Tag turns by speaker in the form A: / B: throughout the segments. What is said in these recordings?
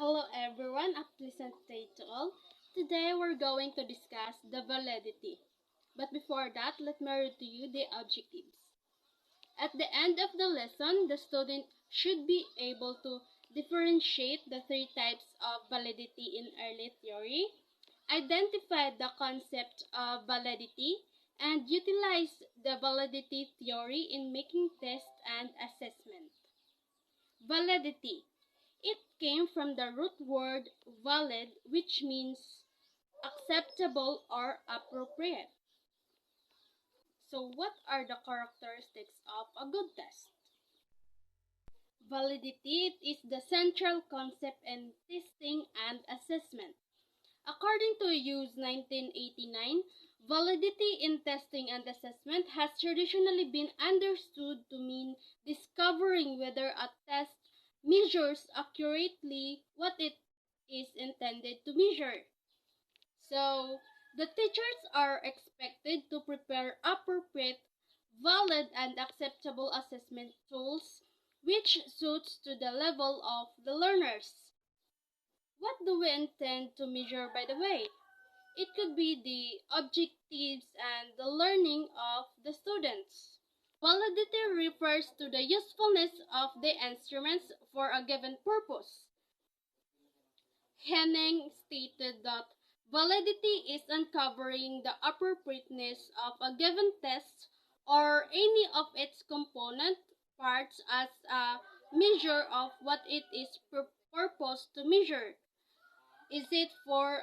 A: Hello everyone, a pleasant day to all. Today we're going to discuss the validity. But before that, let me read to you the objectives. At the end of the lesson, the student should be able to differentiate the three types of validity in early theory, identify the concept of validity, and utilize the validity theory in making tests and assessment. Validity. It came from the root word valid, which means acceptable or appropriate. So, what are the characteristics of a good test? Validity is the central concept in testing and assessment. According to Hughes 1989, validity in testing and assessment has traditionally been understood to mean discovering whether a test measures accurately what it is intended to measure. So, the teachers are expected to prepare appropriate, valid, and acceptable assessment tools which suits to the level of the learners. What do we intend to measure, by the way? It could be the objectives and the learning of the students. Validity refers to the usefulness of the instruments for a given purpose. Henning stated that validity is uncovering the appropriateness of a given test or any of its component parts as a measure of what it is purposed to measure. Is it for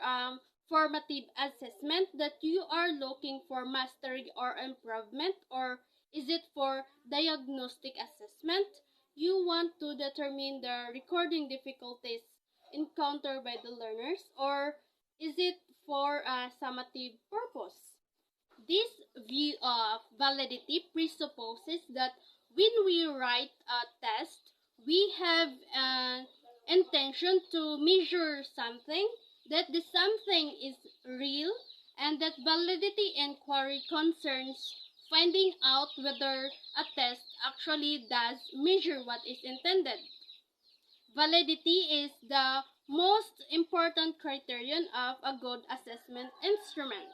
A: formative assessment that you are looking for mastery or improvement, or is it for diagnostic assessment? You want to determine the recording difficulties encountered by the learners, or is it for a summative purpose? This view of validity presupposes that when we write a test, we have an intention to measure something, that the something is real, and that validity inquiry concerns finding out whether a test actually does measure what is intended. Validity is the most important criterion of a good assessment instrument.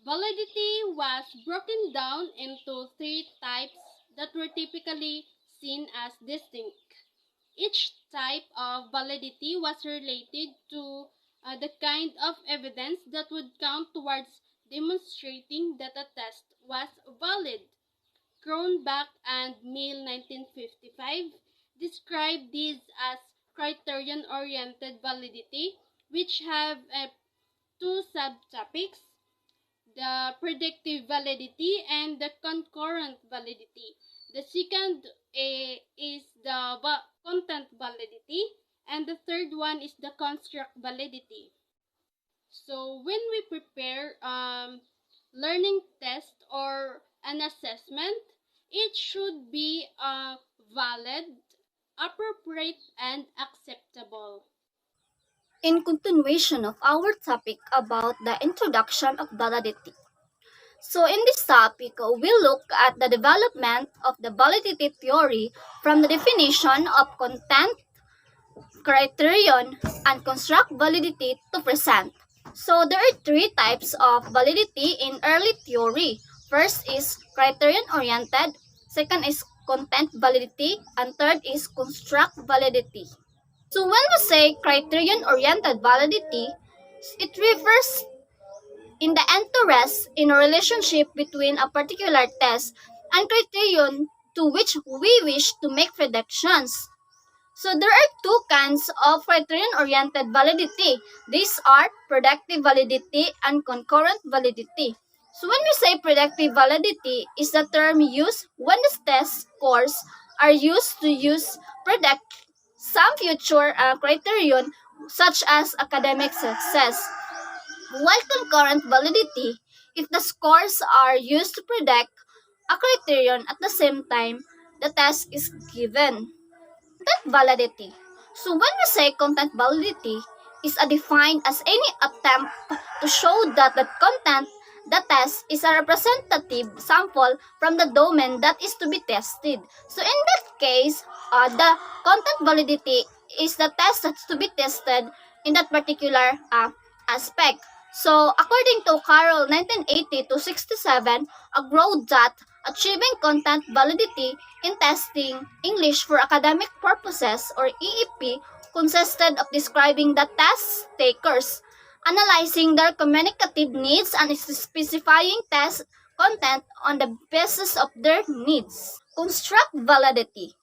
A: Validity was broken down into three types that were typically seen as distinct. Each type of validity was related to the kind of evidence that would count towards demonstrating that a test was valid. Cronbach and Mill 1955 described these as criterion-oriented validity, which have two subtopics: the predictive validity and the concurrent validity. The second is the content validity, and the third one is the construct validity. So when we prepare learning test or an assessment, it should be valid, appropriate, and acceptable.
B: In continuation of our topic about the introduction of validity. So in this topic, we look at the development of the validity theory from the definition of content, criterion, and construct validity to present. So there are three types of validity in early theory. First is criterion-oriented, second is content validity, and third is construct validity. So when we say criterion-oriented validity, it refers in the interest in a relationship between a particular test and criterion to which we wish to make predictions. So there are two kinds of criterion-oriented validity. These are predictive validity and concurrent validity. So when we say predictive validity is the term used when the test scores are used to predict some future criterion such as academic success. While concurrent validity, if the scores are used to predict a criterion at the same time the test is given. Content validity. So when we say content validity is defined as any attempt to show that the content the test is a representative sample from the domain that is to be tested. So in that case, the content validity is the test that's to be tested in that particular aspect. So, according to Carroll, 1980 to 67, agreed that achieving content validity in testing English for academic purposes, or EEP, consisted of describing the test takers, analyzing their communicative needs, and specifying test content on the basis of their needs. Construct validity.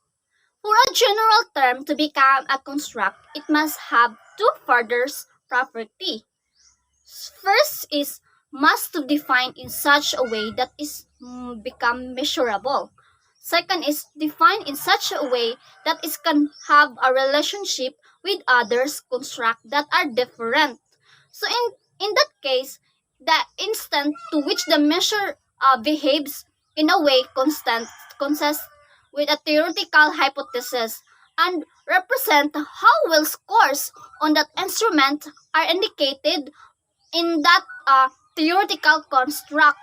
B: For a general term to become a construct, it must have two further property. First is must to define in such a way that is become measurable. Second is define in such a way that it can have a relationship with others construct that are different. So in that case, the instant to which the measure behaves in a way consists with a theoretical hypothesis and represent how well scores on that instrument are indicated in that theoretical construct.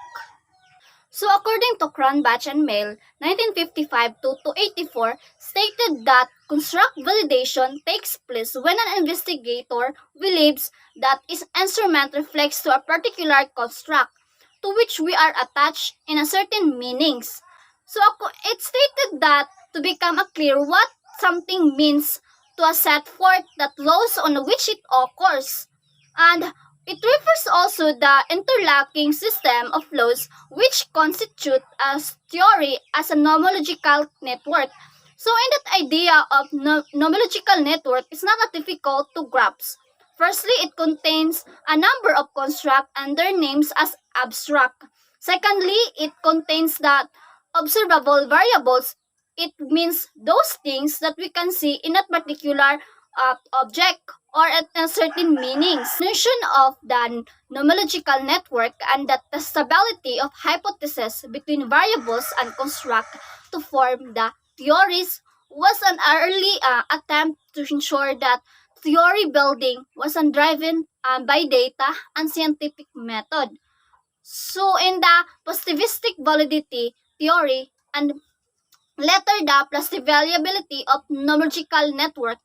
B: So according to Cronbach and Mail, 1955 to 84, stated that construct validation takes place when an investigator believes that his instrument reflects to a particular construct to which we are attached in a certain meanings. So it stated that to become a clear what something means to a set forth that laws on which it occurs. And it refers also the interlocking system of laws which constitute a theory as a nomological network. So in that idea of nomological network is not difficult to grasp. Firstly, it contains a number of constructs and their names as abstract. Secondly, it contains the observable variables. It means those things that we can see in a particular object or at a certain meanings. Notion of the nomological network and the testability of hypotheses between variables and construct to form the theories was an early attempt to ensure that theory building was driven by data and scientific method. So in the positivistic validity theory and later the plausibility of nomological network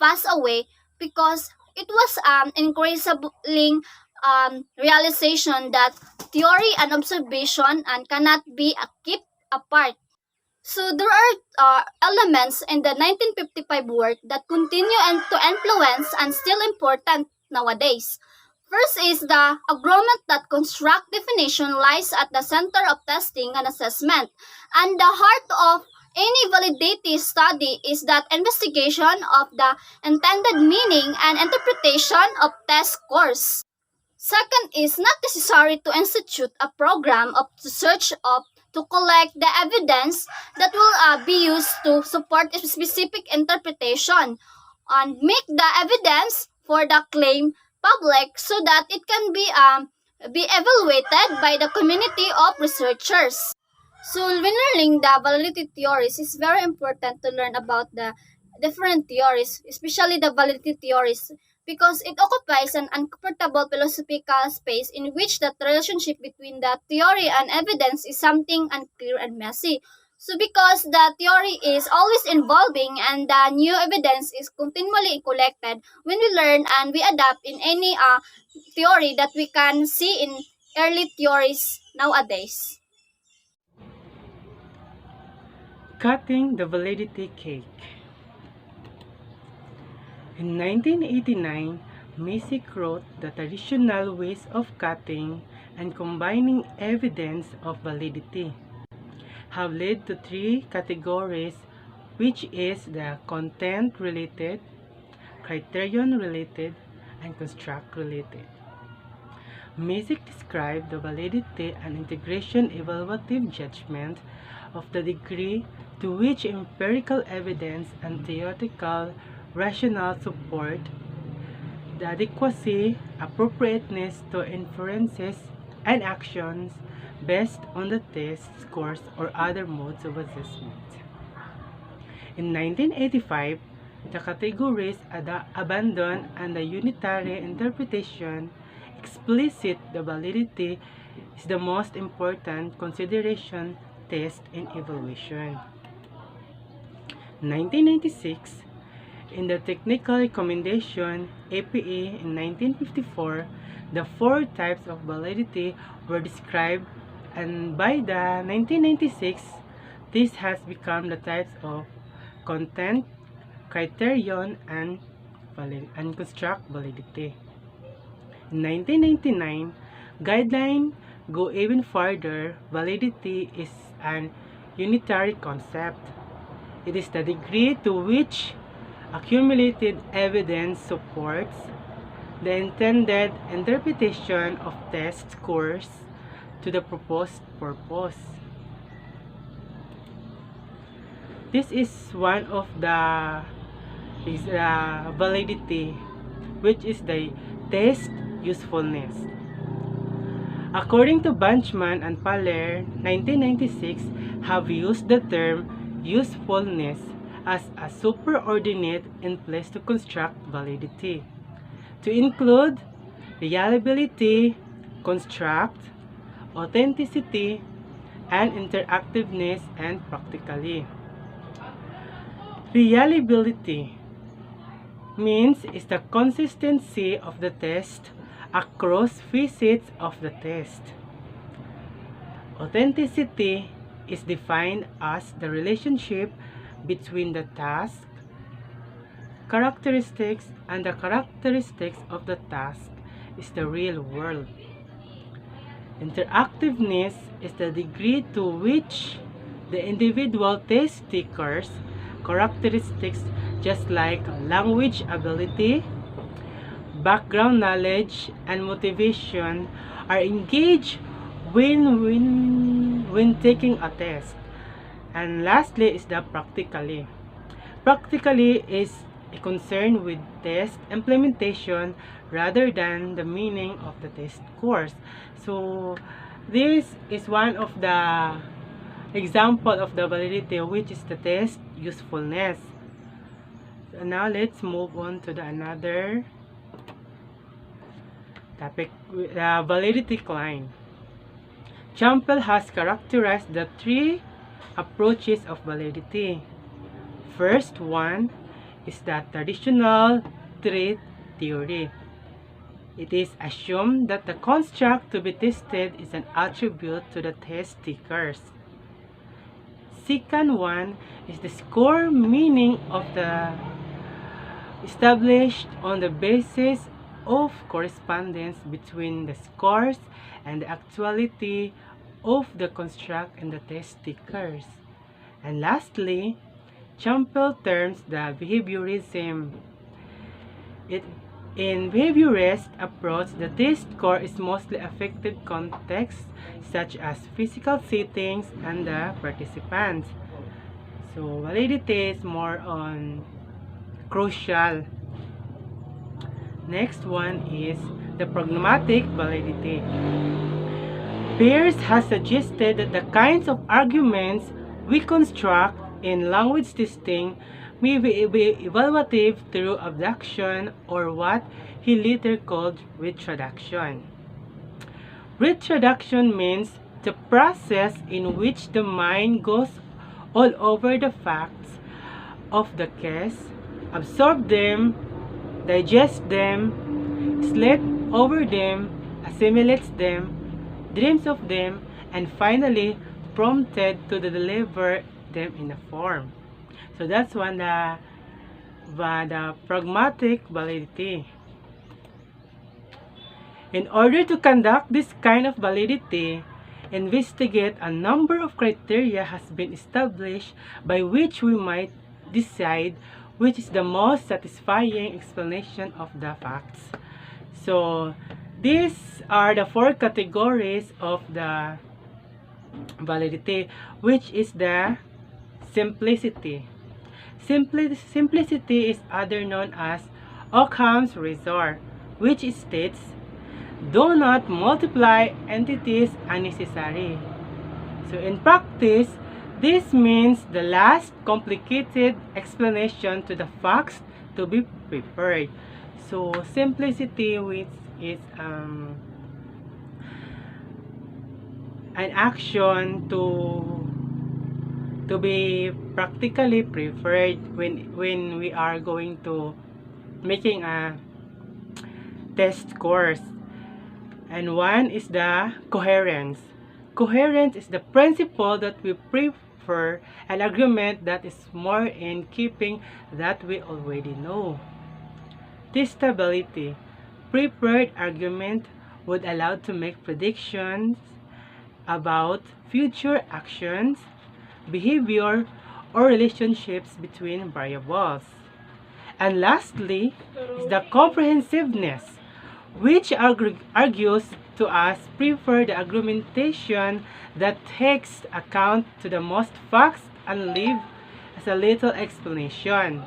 B: passed away because it was increasingly realization that theory and observation and cannot be kept apart. So there are elements in the 1955 work that continue and to influence and still important nowadays. First is the agreement that construct definition lies at the center of testing and assessment, and the heart of any validity study is that investigation of the intended meaning and interpretation of test scores. Second is not necessary to institute a program of search of to collect the evidence that will be used to support a specific interpretation and make the evidence for the claim public so that it can be evaluated by the community of researchers. So when learning the validity theories, it's very important to learn about the different theories, especially the validity theories, because it occupies an uncomfortable philosophical space in which the relationship between the theory and evidence is something unclear and messy. So because the theory is always evolving and the new evidence is continually collected, when we learn and we adapt in any theory that we can see in early theories nowadays.
C: Cutting the validity cake. In 1989, Masick wrote the traditional ways of cutting and combining evidence of validity have led to three categories, which is the content-related, criterion-related, and construct-related. Masick described the validity and integration evaluative judgment of the degree to which empirical evidence and theoretical rationale support the adequacy, appropriateness to inferences and actions based on the test scores or other modes of assessment. In 1985, the categories abandoned and the unitary interpretation explicit the validity is the most important consideration test in evaluation. 1996, In the Technical Recommendation APA in 1954, the four types of validity were described, and by the 1996, this has become the types of content, criterion, and construct validity. In 1999, guidelines go even further. Validity is an unitary concept. It is the degree to which accumulated evidence supports the intended interpretation of test scores to the proposed purpose. This is one of the validity, which is the test usefulness. According to Benchman and Paler, 1996 have used the term usefulness as a superordinate in place to construct validity, to include reliability, construct, authenticity, and interactiveness, and practically. Reliability means is the consistency of the test across visits of the test. Authenticity is defined as the relationship between the task characteristics and the characteristics of the task is the real world. Interactiveness is the degree to which the individual test takers characteristics, just like language ability, background knowledge, and motivation, are engaged when taking a test. And lastly is the practically. Practically is a concern with test implementation rather than the meaning of the test course. So this is one of the example of the validity, which is the test usefulness. So now let's move on to the another topic, validity claim. Champel has characterized the three approaches of validity. First one is the traditional trait theory. It is assumed that the construct to be tested is an attribute to the test takers. Second one is the score, meaning of the established on the basis of correspondence between the scores and the actuality of the construct and the test takers. And lastly, Champel terms the behaviorism. In behaviorist approach, the test score is mostly affected contexts such as physical settings and the participants. So validity is more on crucial. Next one is the pragmatic validity. Peirce has suggested that the kinds of arguments we construct in language testing may be evaluative through abduction, or what he later called retroduction. Retroduction means the process in which the mind goes all over the facts of the case, absorb them, digest them, sleep over them, assimilates them, dreams of them, and finally prompted to deliver them in a form. So that's one the pragmatic validity. In order to conduct this kind of validity, investigate a number of criteria has been established by which we might decide which is the most satisfying explanation of the facts. So these are the four categories of the validity, which is the simplicity. Simplicity is other known as Occam's razor, which states, do not multiply entities unnecessarily. So in practice, this means the last complicated explanation to the facts to be prepared. So simplicity, which is an action to to be practically preferred when we are going to making a test course. And one is the coherence. Coherence is the principle that we prefer an argument that is more in keeping that we already know. Testability. Prepared argument would allow to make predictions about future actions, behavior, or relationships between variables. And lastly is the comprehensiveness, which argues to us prefer the argumentation that takes account to the most facts and leave as a little explanation.